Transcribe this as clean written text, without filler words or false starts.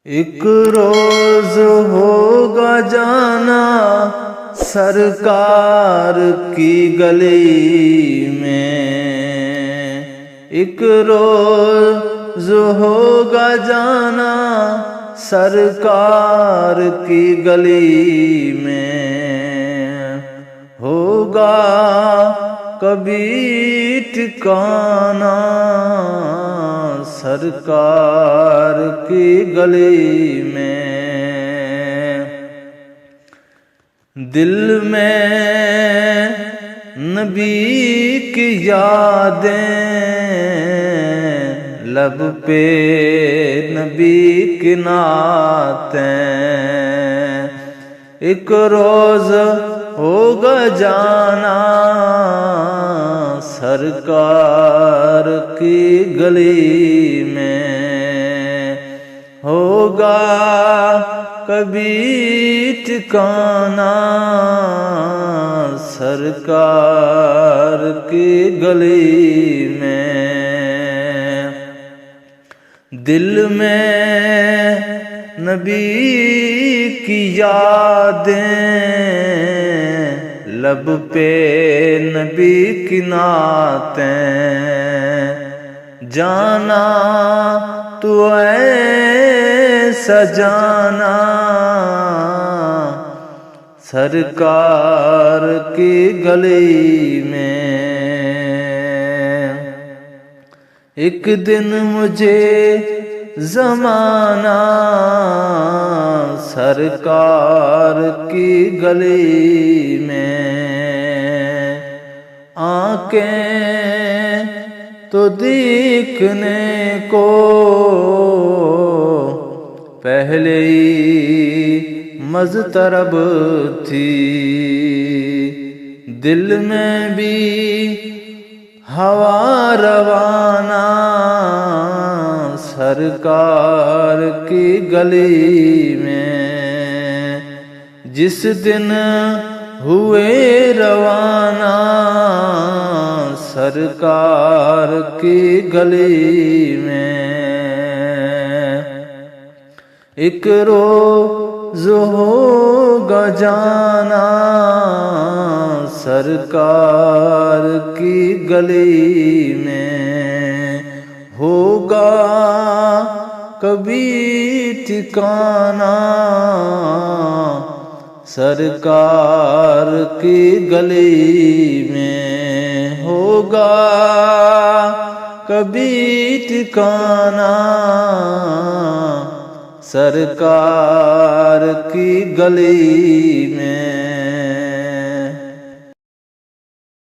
ایک روز ہوگا جانا سرکار کی گلی میں، ایک روز ہوگا جانا سرکار کی گلی میں، ہوگا کبھی ٹھکانہ سرکار کی گلی میں، دل میں نبی کی یادیں، لب پہ نبی کی نعتیں، ایک روز ہوگا جانا سرکار کی گلی میں، ہوگا کبھی ٹھکانہ سرکار کی گلی میں، دل میں نبی کی یادیں، لب پہ نبی کی نعتیں، جانا تو ایسا جانا سرکار کی گلی میں، ایک دن مجھے زمانہ سرکار کی گلی میں، آنکھیں تو دیکھنے کو پہلے ہی مضطرب تھی، دل میں بھی ہوا روانہ سرکار کی گلی میں، جس دن ہوئے روانہ سرکار کی گلی میں، ایک روز ہوگا جانا سرکار کی گلی میں، ہوگا کبھی ٹھکانہ سرکار کی گلی میں، ہوگا کبھی ٹھکانہ سرکار کی گلی میں۔